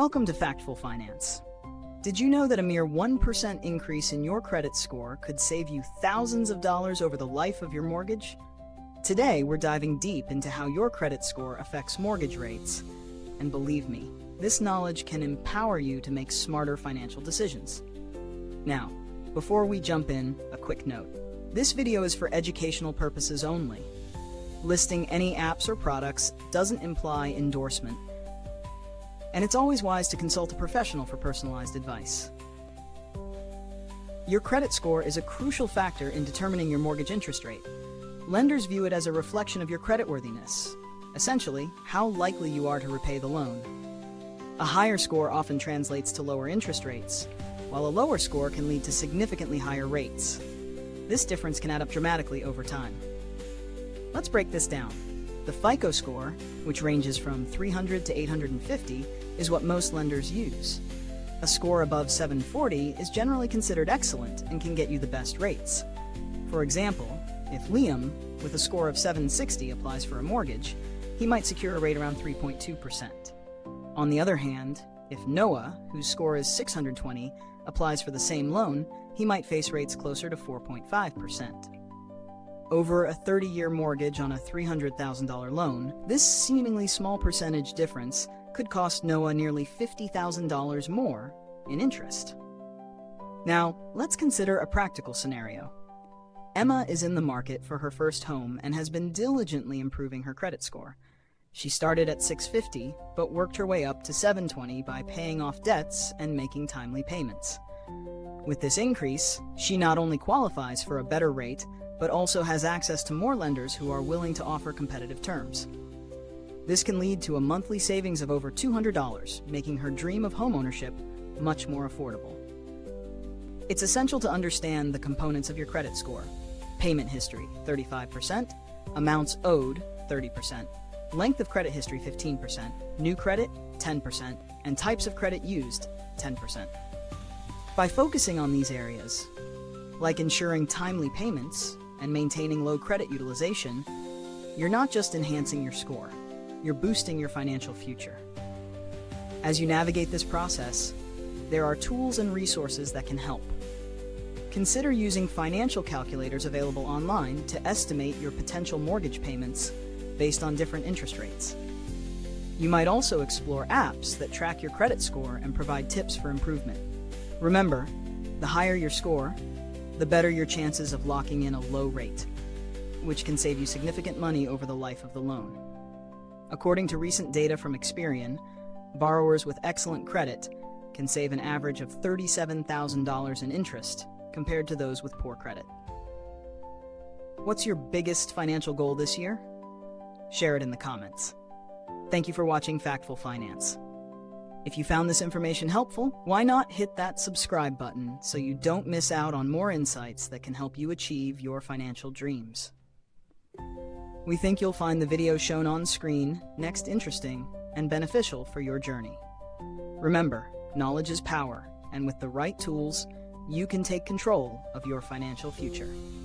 Welcome to Factful Finance. Did you know that a mere 1% increase in your credit score could save you thousands of dollars over the life of your mortgage? Today, we're diving deep into how your credit score affects mortgage rates. And believe me, this knowledge can empower you to make smarter financial decisions. Now, before we jump in, a quick note. This video is for educational purposes only. Listing any apps or products doesn't imply endorsement, and it's always wise to consult a professional for personalized advice. Your credit score is a crucial factor in determining your mortgage interest rate. Lenders view it as a reflection of your creditworthiness, essentially, how likely you are to repay the loan. A higher score often translates to lower interest rates, while a lower score can lead to significantly higher rates. This difference can add up dramatically over time. Let's break this down. The FICO score, which ranges from 300 to 850, is what most lenders use. A score above 740 is generally considered excellent and can get you the best rates. For example, if Liam, with a score of 760, applies for a mortgage, he might secure a rate around 3.2%. On the other hand, if Noah, whose score is 620, applies for the same loan, he might face rates closer to 4.5%. Over a 30-year mortgage on a $300,000 loan, this seemingly small percentage difference could cost Noah nearly $50,000 more in interest. Now, let's consider a practical scenario. Emma is in the market for her first home and has been diligently improving her credit score. She started at 650, but worked her way up to 720 by paying off debts and making timely payments. With this increase, she not only qualifies for a better rate, but also has access to more lenders who are willing to offer competitive terms. This can lead to a monthly savings of over $200, making her dream of homeownership much more affordable. It's essential to understand the components of your credit score. Payment history, 35%, amounts owed, 30%, length of credit history, 15%, new credit, 10%, and types of credit used, 10%. By focusing on these areas, like ensuring timely payments and maintaining low credit utilization, you're not just enhancing your score, you're boosting your financial future. As you navigate this process, there are tools and resources that can help. Consider using financial calculators available online to estimate your potential mortgage payments based on different interest rates. You might also explore apps that track your credit score and provide tips for improvement. Remember, the higher your score, the better your chances of locking in a low rate, which can save you significant money over the life of the loan. According to recent data from Experian, borrowers with excellent credit can save an average of $37,000 in interest compared to those with poor credit. What's your biggest financial goal this year? Share it in the comments. Thank you for watching Factful Finance. If you found this information helpful, why not hit that subscribe button so you don't miss out on more insights that can help you achieve your financial dreams. We think you'll find the video shown on screen next interesting and beneficial for your journey. Remember, knowledge is power, and with the right tools, you can take control of your financial future.